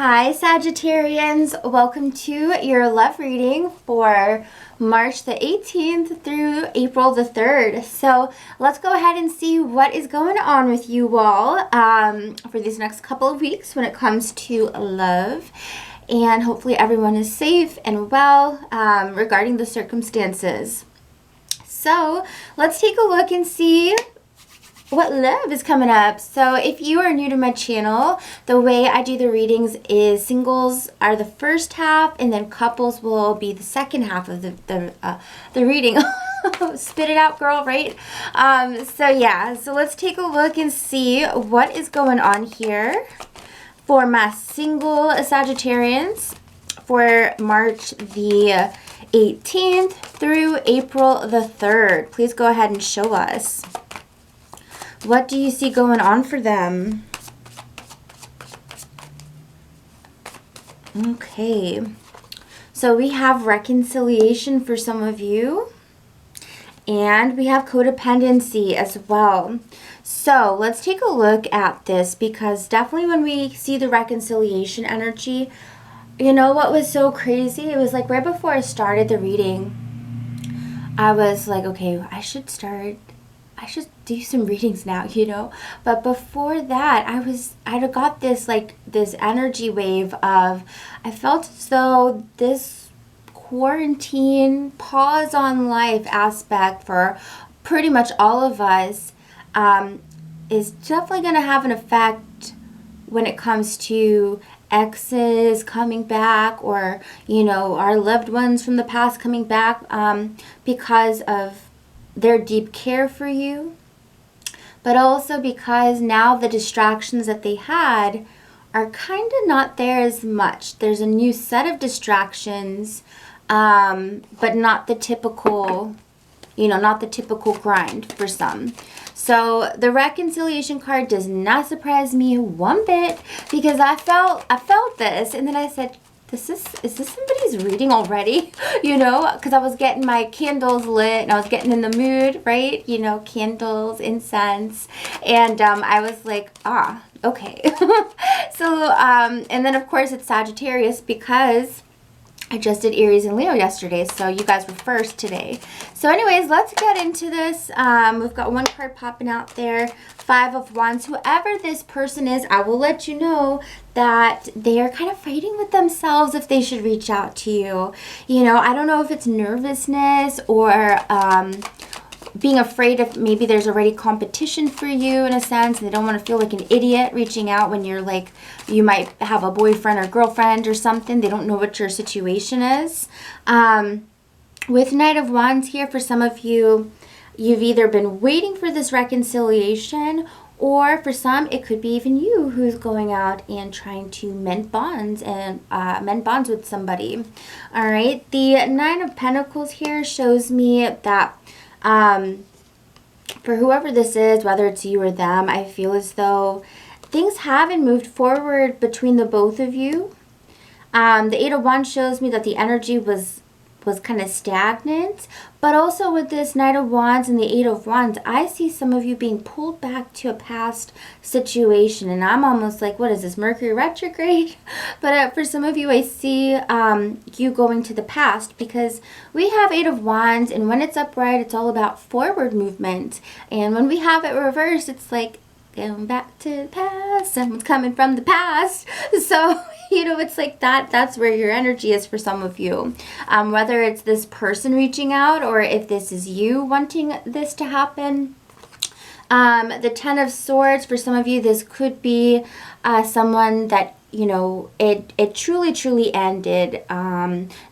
Hi Sagittarians, welcome to your love reading for March the 18th through April the 3rd. So let's go ahead and see what is going on with you all for these next couple of weeks when it comes to love. And hopefully everyone is safe and well regarding the circumstances. So let's take a look and see what love is coming up. So if you are new to my channel, the way I do the readings is singles are the first half and then couples will be the second half of the reading. Spit it out, girl, right? So let's take a look and see what is going on here for my single Sagittarians for March the 18th through April the 3rd. Please go ahead and show us. What do you see going on for them? Okay. So we have reconciliation for some of you. And we have codependency as well. So let's take a look at this because definitely when we see the reconciliation energy, you know what was so crazy? It was like right before I started the reading, I was like, okay, I should do some readings now, you know. But before that, I got this energy wave of, I felt as though this quarantine pause on life aspect for pretty much all of us is definitely going to have an effect when it comes to exes coming back, or you know, our loved ones from the past coming back because of their deep care for you, but also because now the distractions that they had are kind of not there as much. There's a new set of distractions, but not the typical, not the typical grind for some. So the reconciliation card does not surprise me one bit because I felt this, and then I said, is this somebody's reading already? Because I was getting my candles lit and I was getting in the mood, right? Candles, incense. And I was like, okay. So, and then of course it's Sagittarius because I just did Aries and Leo yesterday, so you guys were first today. So anyways, let's get into this. We've got one card popping out there, 5 of Wands. Whoever this person is, I will let you know that they are kind of fighting with themselves if they should reach out to you. I don't know if it's nervousness or being afraid of maybe there's already competition for you in a sense, and they don't want to feel like an idiot reaching out when you're like, you might have a boyfriend or girlfriend or something. They don't know what your situation is. With Knight of Wands here, for some of you, you've either been waiting for this reconciliation, or for some, it could be even you who's going out and trying to mend bonds and mend bonds with somebody. All right, the 9 of Pentacles here shows me that for whoever this is, whether it's you or them, I feel as though things haven't moved forward between the both of you. The 8 of Wands shows me that the energy was kind of stagnant, but also with this Knight of Wands and the 8 of Wands, I see some of you being pulled back to a past situation, and I'm almost like, what is this, Mercury retrograde? But for some of you, I see you going to the past because we have 8 of Wands, and when it's upright, it's all about forward movement, and when we have it reversed, it's like going back to the past, someone's coming from the past. So it's like that's where your energy is for some of you, whether it's this person reaching out or if this is you wanting this to happen. The 10 of Swords, for some of you, this could be someone that it truly ended.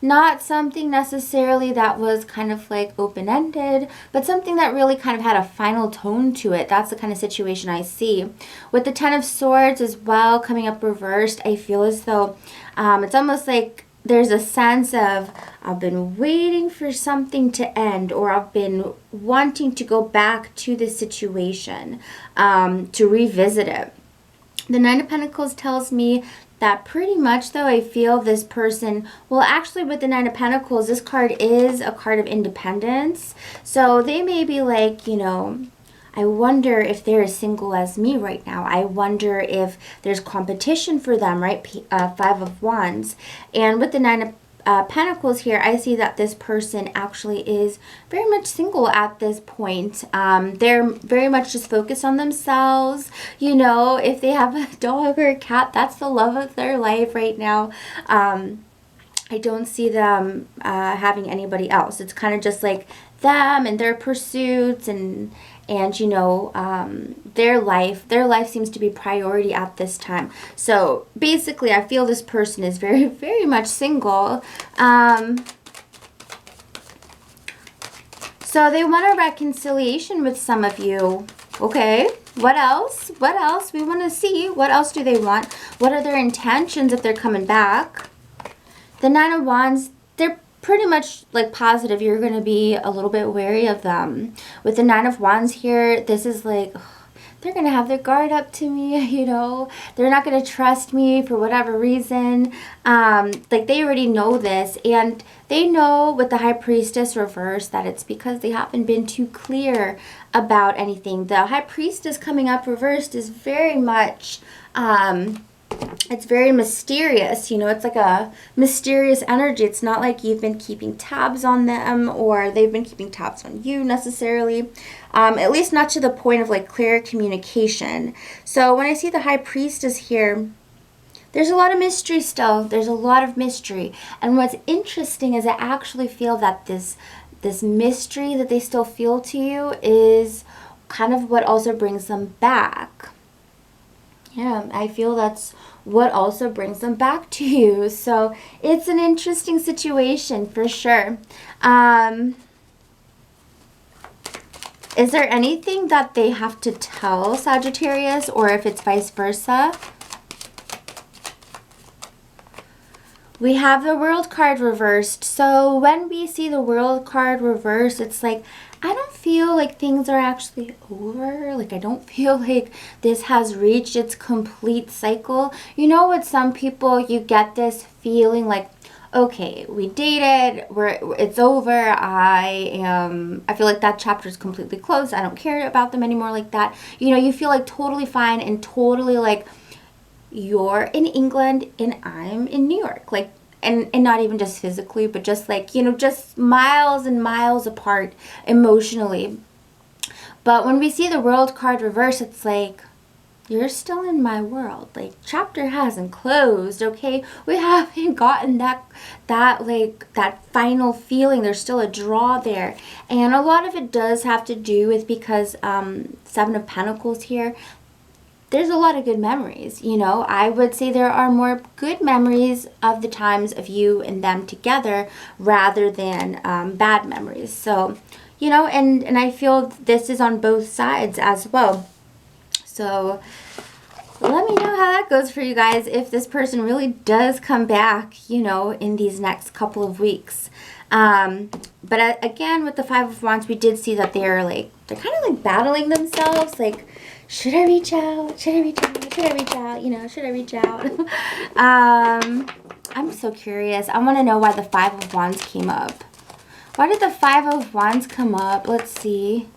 Not something necessarily that was kind of like open-ended, but something that really kind of had a final tone to it. That's the kind of situation I see. With the 10 of Swords as well coming up reversed, I feel as though it's almost like there's a sense of, I've been waiting for something to end, or I've been wanting to go back to this situation, to revisit it. The 9 of Pentacles tells me that pretty much, though, I feel this person, well, actually with the 9 of Pentacles, this card is a card of independence. So they may be like, I wonder if they're as single as me right now. I wonder if there's competition for them, right? Five of Wands. And with the Nine of Pentacles here, I see that this person actually is very much single at this point. They're very much just focused on themselves. You know, if they have a dog or a cat, that's the love of their life right now. I don't see them having anybody else. It's kind of just like them and their pursuits and you know, their life seems to be priority at this time. So basically, I feel this person is very, very much single. So they want a reconciliation with some of you. Okay, what else? What else? We want to see. What else do they want? What are their intentions if they're coming back? The Nine of Wands, they're pretty much like positive. You're going to be a little bit wary of them. With the Nine of Wands here, this is like, they're going to have their guard up to me, you know. They're not going to trust me for whatever reason. Like they already know this. And they know with the High Priestess reversed that it's because they haven't been too clear about anything. The High Priestess coming up reversed is very much... it's very mysterious, you know, it's like a mysterious energy. It's not like you've been keeping tabs on them or they've been keeping tabs on you necessarily, at least not to the point of like clear communication. So when I see the High Priestess here, there's a lot of mystery still. There's a lot of mystery. And what's interesting is I actually feel that this mystery that they still feel to you is kind of what also brings them back. Yeah, I feel that's what also brings them back to you. So it's an interesting situation for sure. Is there anything that they have to tell Sagittarius, or if it's vice versa? We have the World card reversed. So when we see the World card reversed, it's like, I don't feel like things are actually over. Like, I don't feel like this has reached its complete cycle. You know, with some people, you get this feeling like, okay, we dated, it's over. I feel like that chapter is completely closed. I don't care about them anymore like that. You know, you feel like totally fine and totally like you're in England and I'm in New York. Like, and not even just physically, but just like, you know, just miles and miles apart emotionally. But when we see the World card reverse, it's like, you're still in my world. Like, chapter hasn't closed, okay? We haven't gotten that final feeling. There's still a draw there. And a lot of it does have to do with because Seven of Pentacles here, there's a lot of good memories, you know. I would say there are more good memories of the times of you and them together rather than bad memories. So, you know, and I feel this is on both sides as well. So let me know how that goes for you guys if this person really does come back, you know, in these next couple of weeks. But again, with the Five of Wands, we did see that they're kind of like battling themselves, like, should I reach out? Should I reach out? Should I reach out? You know, should I reach out? I'm so curious. I want to know why the Five of Wands came up. Why did the Five of Wands come up? Let's see.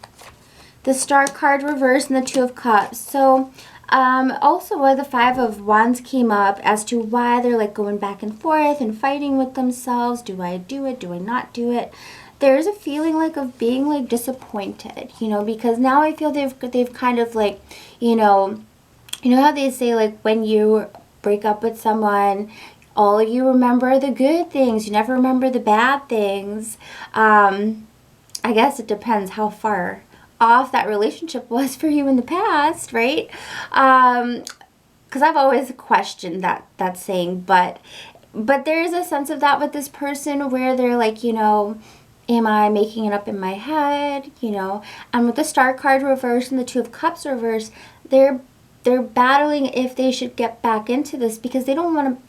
The Star card reversed and the Two of Cups. So, also why the Five of Wands came up as to why they're like going back and forth and fighting with themselves. Do I do it? Do I not do it? There's a feeling like of being like disappointed, you know, because now I feel they've kind of like, you know how they say like when you break up with someone, all you remember the good things, you never remember the bad things. I guess it depends how far off that relationship was for you in the past, right? Because I've always questioned that saying, but there is a sense of that with this person where they're like, you know, am I making it up in my head? You know, and with the Star card reverse and the Two of Cups reverse, they're battling if they should get back into this because they don't want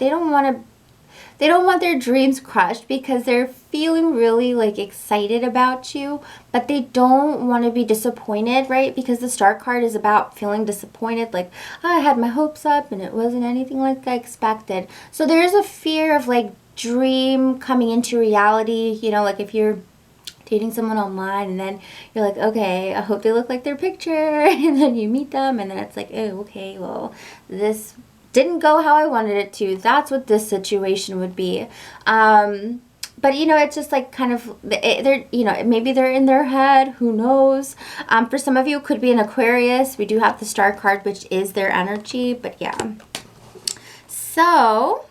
their dreams crushed because they're feeling really like excited about you, but they don't want to be disappointed, right? Because the Star card is about feeling disappointed, like, oh, I had my hopes up and it wasn't anything like I expected. So there's a fear of like dream coming into reality, you know, like if you're dating someone online, and then you're like, okay, I hope they look like their picture, and then you meet them, and then it's like, oh, okay, well, this didn't go how I wanted it to. That's what this situation would be. But, you know, it's just like kind of, they're, you know, maybe they're in their head. Who knows? For some of you, it could be an Aquarius. We do have the Star card, which is their energy. But, yeah. So,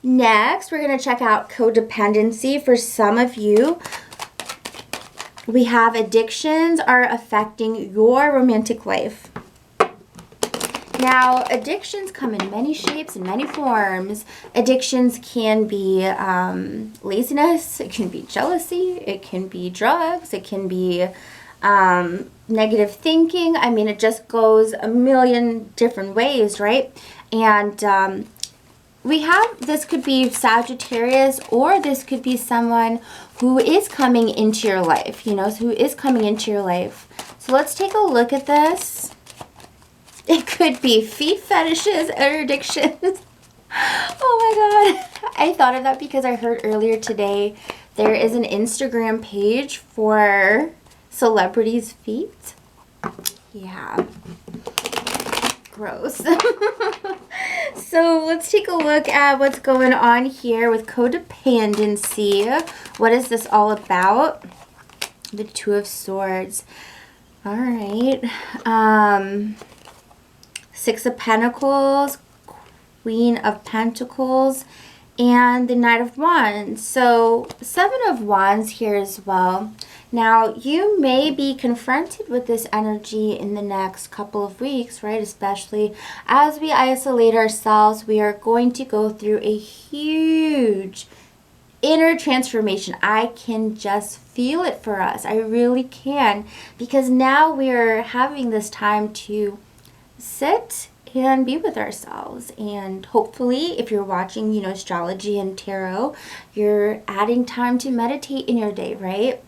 next, we're going to check out codependency. For some of you, we have addictions are affecting your romantic life. Now, addictions come in many shapes and many forms. Addictions can be laziness, it can be jealousy, it can be drugs, it can be negative thinking. I mean, it just goes a million different ways, right? And we have, this could be Sagittarius, or this could be someone who is coming into your life, you know, who is coming into your life. So let's take a look at this. It could be feet fetishes or addictions. Oh my God. I thought of that because I heard earlier today there is an Instagram page for celebrities' feet. Yeah. Gross. So let's take a look at what's going on here with codependency. What is this all about? The Two of Swords. All right. Six of Pentacles, Queen of Pentacles, and the Knight of Wands. So, Seven of Wands here as well. Now, you may be confronted with this energy in the next couple of weeks, right? Especially as we isolate ourselves, we are going to go through a huge inner transformation. I can just feel it for us. I really can. Because now we are having this time to sit and be with ourselves, and hopefully if you're watching, you know, astrology and tarot, you're adding time to meditate in your day, right?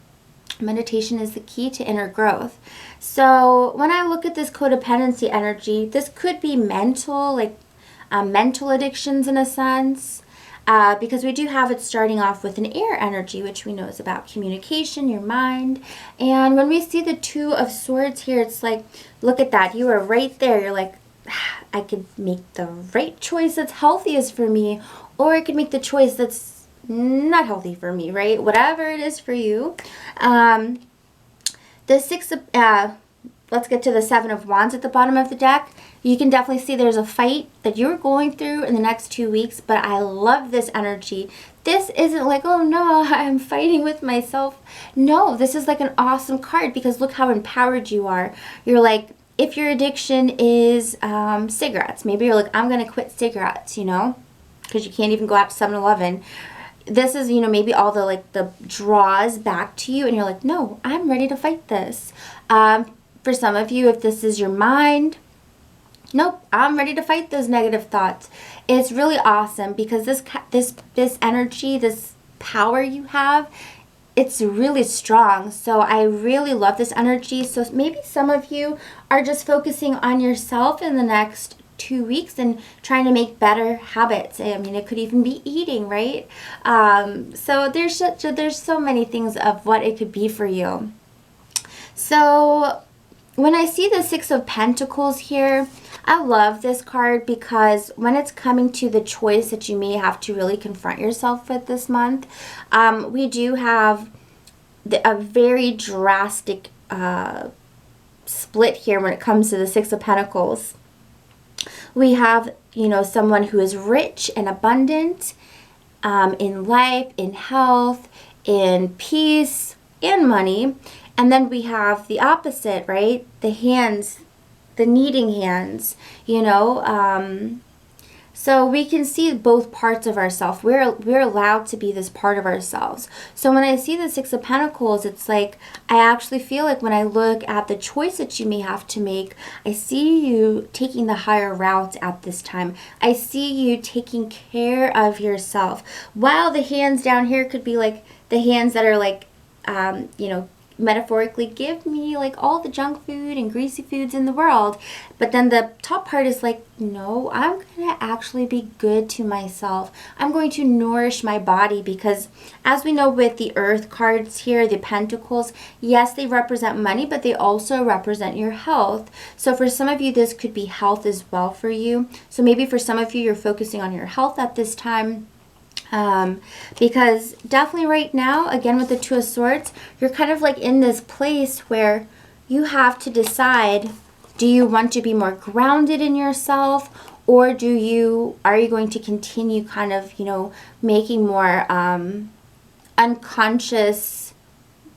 Meditation is the key to inner growth. So when I look at this codependency energy, this could be mental, like mental addictions in a sense, because we do have it starting off with an air energy, which we know is about communication, your mind. And when we see the Two of Swords here, it's like, look at that. You are right there. You're like, I could make the right choice that's healthiest for me, or I could make the choice that's not healthy for me, right? Whatever it is for you. The Six of, let's get to the Seven of Wands at the bottom of the deck. You can definitely see there's a fight that you're going through in the next 2 weeks, but I love this energy. This isn't like, oh no, I'm fighting with myself. No, this is like an awesome card because look how empowered you are. You're like, if your addiction is cigarettes, maybe you're like, I'm going to quit cigarettes, you know, because you can't even go out to 7-Eleven. This is, you know, maybe all the, like, the draws back to you, and you're like, no, I'm ready to fight this. For some of you, if this is your mind, nope, I'm ready to fight those negative thoughts. It's really awesome because this energy, this power you have, it's really strong. So I really love this energy. So maybe some of you are just focusing on yourself in the next 2 weeks and trying to make better habits. I mean, it could even be eating, right? So there's so many things of what it could be for you. So when I see the Six of Pentacles here, I love this card because when it's coming to the choice that you may have to really confront yourself with this month, we do have a very drastic split here when it comes to the Six of Pentacles. We have, you know, someone who is rich and abundant in life, in health, in peace, and money. And then we have the opposite, right? The hands, the needing hands, you know. So we can see both parts of ourselves. We're allowed to be this part of ourselves. So when I see the Six of Pentacles, it's like I actually feel like when I look at the choice that you may have to make, I see you taking the higher route at this time. I see you taking care of yourself. While the hands down here could be like the hands that are like, you know, metaphorically give me like all the junk food and greasy foods in the world. But then the top part is like, no, I'm gonna actually be good to myself. I'm going to nourish my body, because as we know with the earth cards here, the pentacles, yes, they represent money, but they also represent your health. So for some of you, this could be health as well for you. So maybe for some of you, you're focusing on your health at this time. Because definitely right now, again with the Two of Swords, you're kind of like in this place where you have to decide, do you want to be more grounded in yourself, or are you going to continue kind of, you know, making more unconscious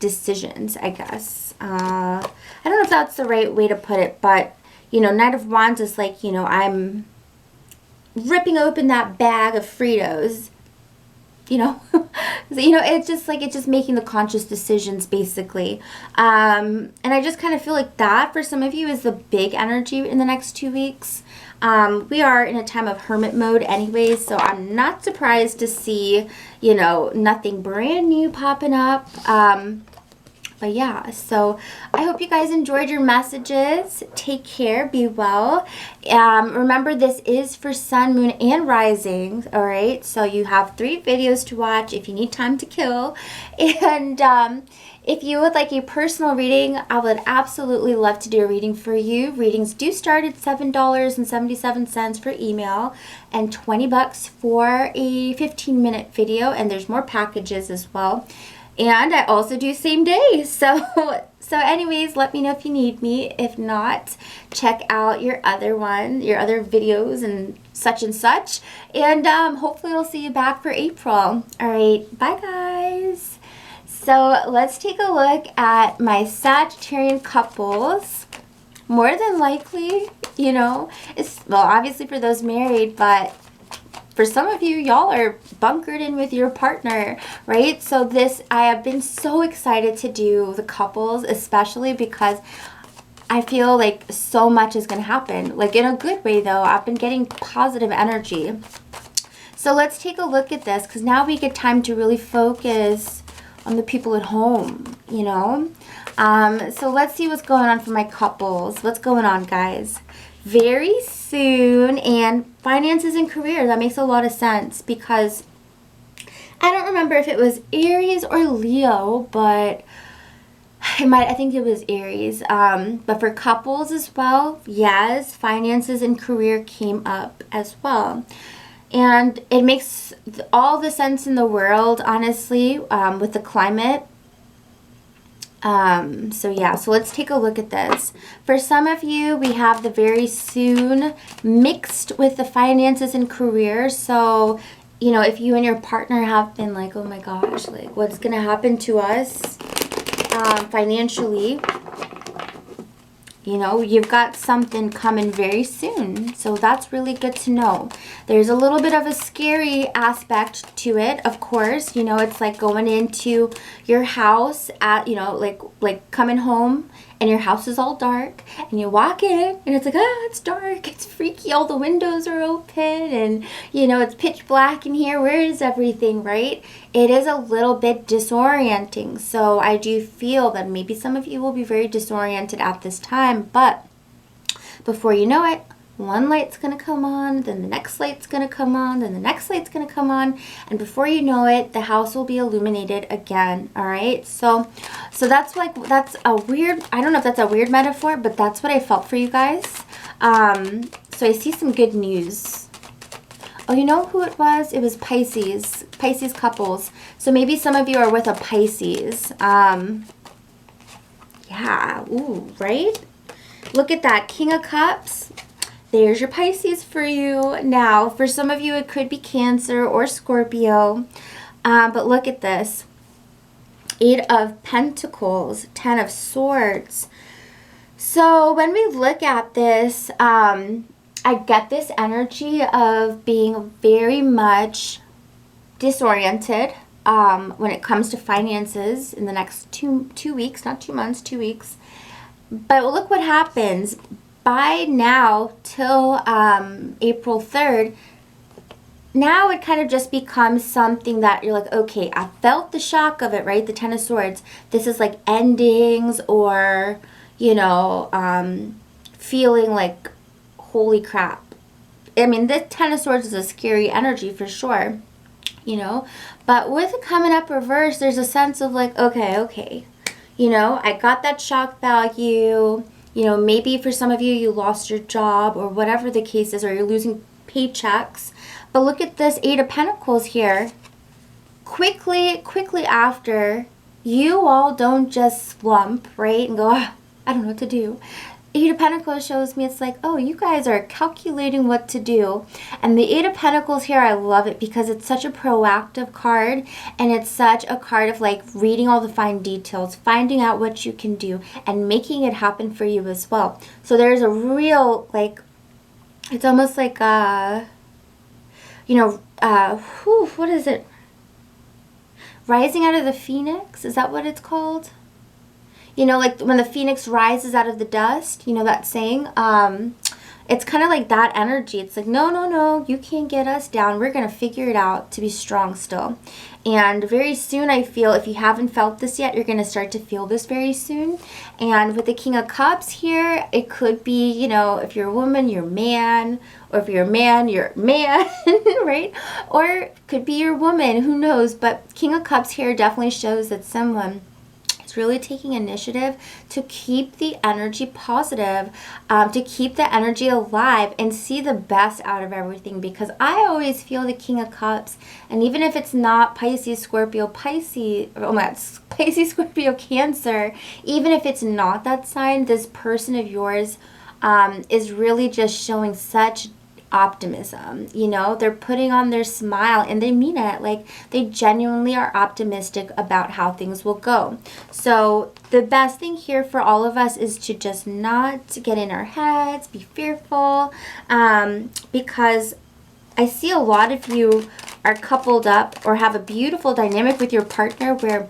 decisions, I guess. I don't know if that's the right way to put it, but, you know, Knight of Wands is like, you know, I'm ripping open that bag of Fritos, you know. You know, it's just like, it's just making the conscious decisions basically. And I just kind of feel like that for some of you is the big energy in the next 2 weeks. We are in a time of hermit mode anyways, so I'm not surprised to see, you know, nothing brand new popping up. But yeah, so I hope you guys enjoyed your messages. Take care. Be well. Remember, this is for sun, moon, and rising. All right. So you have 3 videos to watch if you need time to kill. And if you would like a personal reading, I would absolutely love to do a reading for you. Readings do start at $7.77 for email and $20 for a 15-minute video. And there's more packages as well. And I also do same day. So anyways, let me know if you need me. If not, check out your other videos and such. And hopefully I'll see you back for April. All right. Bye, guys. So let's take a look at my Sagittarian couples. More than likely, you know, well, obviously for those married, but for some of you, y'all are bunkered in with your partner, right? So I have been so excited to do the couples, especially because I feel like so much is going to happen. Like in a good way though. I've been getting positive energy. So let's take a look at this, because now we get time to really focus on the people at home, you know? So let's see what's going on for my couples. What's going on, guys? Very soon, and finances and career. That makes a lot of sense, because I don't remember if it was Aries or Leo, but I think it was Aries. But for couples as well, yes, finances and career came up as well. And it makes all the sense in the world, honestly, with the climate. So yeah, so let's take a look at this. For some of you, we have the very soon mixed with the finances and career. So, you know, if you and your partner have been like, oh my gosh, like what's going to happen to us financially, you know, you've got something coming very soon. So that's really good to know. There's a little bit of a scary aspect to it, of course. You know, it's like going into your house at, you know, like coming home and your house is all dark and you walk in and it's like, it's dark, it's freaky, all the windows are open and, you know, it's pitch black in here. Where is everything, right? It is a little bit disorienting. So I do feel that maybe some of you will be very disoriented at this time, but before you know it, one light's going to come on, then the next light's going to come on, then the next light's going to come on, and before you know it, the house will be illuminated again. All right, so that's a weird, I don't know if that's a weird metaphor, but that's what I felt for you guys. So I see some good news. Oh, you know who it was? It was Pisces couples. So maybe some of you are with a Pisces. Yeah, ooh, right? Look at that, King of Cups. There's your Pisces for you. Now, for some of you, it could be Cancer or Scorpio. But look at this. 8 of Pentacles, 10 of Swords. So when we look at this, I get this energy of being very much disoriented when it comes to finances in the next two weeks, not 2 months, 2 weeks. But look what happens. By now, till April 3rd, now it kind of just becomes something that you're like, okay, I felt the shock of it, right? The Ten of Swords. This is like endings, or, you know, feeling like, holy crap. I mean, the Ten of Swords is a scary energy for sure, you know. But with it coming up reverse, there's a sense of like, okay. You know, I got that shock value. You know, maybe for some of you, you lost your job or whatever the case is, or you're losing paychecks. But look at this Eight of Pentacles here. Quickly after, you all don't just slump, right? And go, oh, I don't know what to do. Eight of Pentacles shows me it's like, oh, you guys are calculating what to do. And the Eight of Pentacles here, I love it because it's such a proactive card, and it's such a card of like reading all the fine details, finding out what you can do, and making it happen for you as well. So there's a real, like, it's almost like, you know, what is it? Rising out of the phoenix? Is that what it's called? You know, like when the phoenix rises out of the dust, you know that saying? It's kind of like that energy. It's like, no, you can't get us down. We're going to figure it out to be strong still. And very soon, I feel, if you haven't felt this yet, you're going to start to feel this very soon. And with the King of Cups here, it could be, you know, if you're a woman, you're man. Or if you're a man, you're man, right? Or it could be your woman, who knows? But King of Cups here definitely shows that someone is really taking initiative to keep the energy positive, to keep the energy alive and see the best out of everything. Because I always feel the King of Cups, and even if it's not Pisces, Scorpio, Pisces, Scorpio, Cancer, even if it's not that sign, this person of yours is really just showing such optimism. You know, they're putting on their smile, and they mean it. Like, they genuinely are optimistic about how things will go. So the best thing here for all of us is to just not get in our heads, be fearful, because I see a lot of you are coupled up or have a beautiful dynamic with your partner where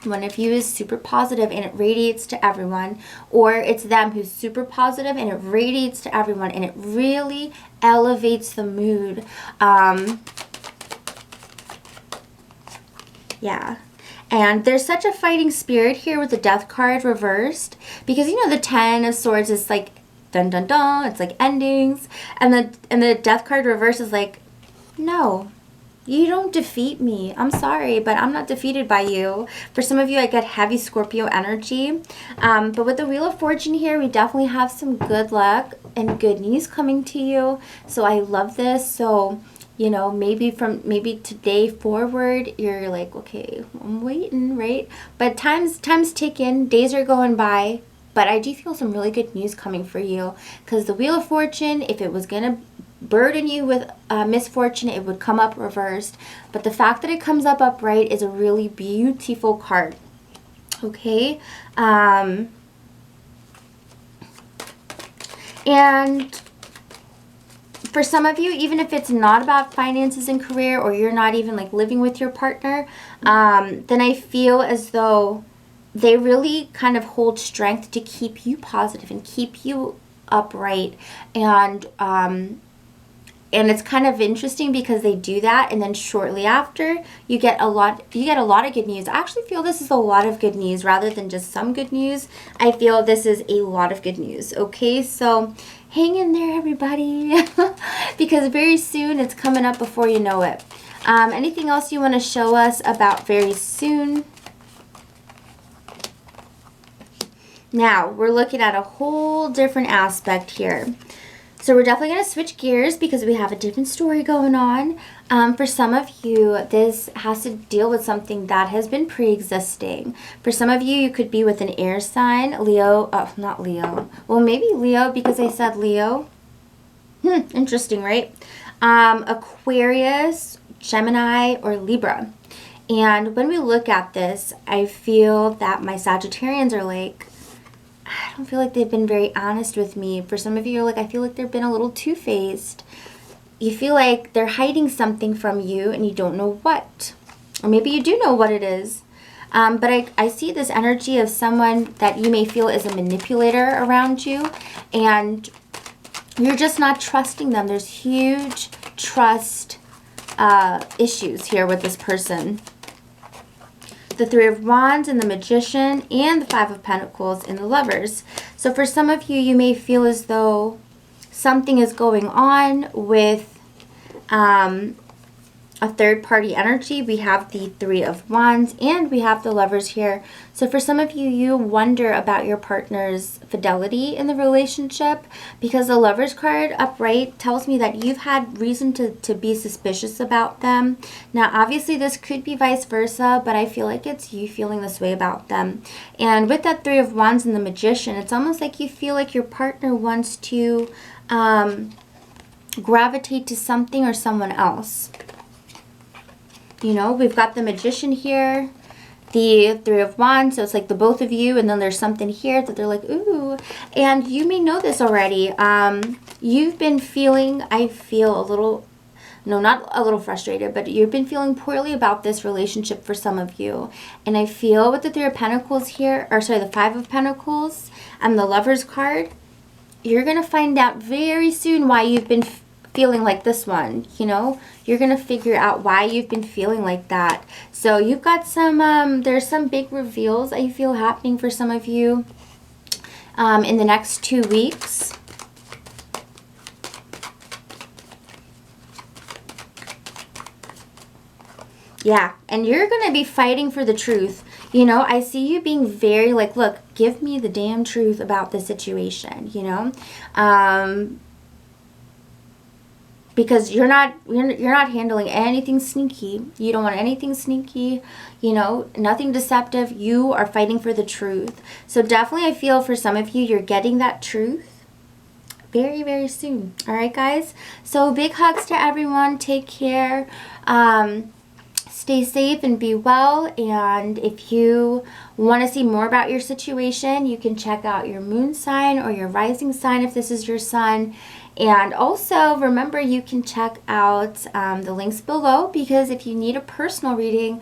one of you is super positive and it radiates to everyone, or it's them who's super positive and it radiates to everyone, and it really elevates the mood. Yeah. And there's such a fighting spirit here with the Death card reversed, because, you know, the Ten of Swords is like dun dun dun, it's like endings, and the Death card reverse is like, no, you don't defeat me. I'm sorry, but I'm not defeated by you. For some of you, I get heavy Scorpio energy. But with the Wheel of Fortune here, we definitely have some good luck and good news coming to you. So I love this. So, you know, maybe today forward, you're like, okay, I'm waiting, right? But time's ticking, days are going by. But I do feel some really good news coming for you, because the Wheel of Fortune, if it was going to burden you with misfortune, it would come up reversed. But the fact that it comes up upright is a really beautiful card. Okay. And for some of you, even if it's not about finances and career, or you're not even like living with your partner, then I feel as though they really kind of hold strength to keep you positive and keep you upright. And it's kind of interesting because they do that, and then shortly after, you get a lot of good news. I actually feel this is a lot of good news rather than just some good news. I feel this is a lot of good news. Okay, so hang in there, everybody, because very soon it's coming up before you know it. Anything else you want to show us about very soon? Now, we're looking at a whole different aspect here. So we're definitely going to switch gears because we have a different story going on. For some of you, this has to deal with something that has been pre-existing. For some of you, you could be with an air sign, Leo, not Leo. Well, maybe Leo, because I said Leo. Interesting, right? Aquarius, Gemini, or Libra. And when we look at this, I feel that my Sagittarians are like, I don't feel like they've been very honest with me. For some of you, you're like, I feel like they've been a little two-faced. You feel like they're hiding something from you and you don't know what. Or maybe you do know what it is. But I see this energy of someone that you may feel is a manipulator around you, and you're just not trusting them. There's huge trust issues here with this person. The Three of Wands and the Magician and the Five of Pentacles and the Lovers. So for some of you, you may feel as though something is going on with a third-party energy. We have the Three of Wands and we have the Lovers here. So for some of you, you wonder about your partner's fidelity in the relationship, because the Lovers card upright tells me that you've had reason to be suspicious about them. Now, obviously, this could be vice versa, but I feel like it's you feeling this way about them. And with that Three of Wands and the Magician, it's almost like you feel like your partner wants to gravitate to something or someone else. You know, we've got the Magician here, the Three of Wands, so it's like the both of you, and then there's something here that they're like, ooh. And you may know this already. You've been feeling, I feel a little, no, not a little frustrated, but you've been feeling poorly about this relationship for some of you. And I feel with the Three of Pentacles here, or sorry, the Five of Pentacles and the Lovers card, you're going to find out very soon why you've been feeling like this one. You know, you're going to figure out why you've been feeling like that. So you've got some, there's some big reveals I feel happening for some of you in the next 2 weeks. Yeah, and you're going to be fighting for the truth. You know, I see you being very like, look, give me the damn truth about the situation, you know? Because you're not handling anything sneaky. You don't want anything sneaky, you know, nothing deceptive. You are fighting for the truth. So definitely I feel for some of you, you're getting that truth very, very soon. All right, guys? So big hugs to everyone. Take care. Stay safe and be well. And if you want to see more about your situation, you can check out your moon sign or your rising sign if this is your sun. And also, remember, you can check out the links below, because if you need a personal reading,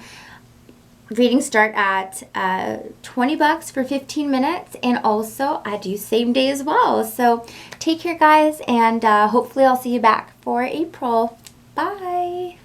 readings start at $20 for 15 minutes. And also, I do same day as well. So take care, guys, and hopefully I'll see you back for April. Bye.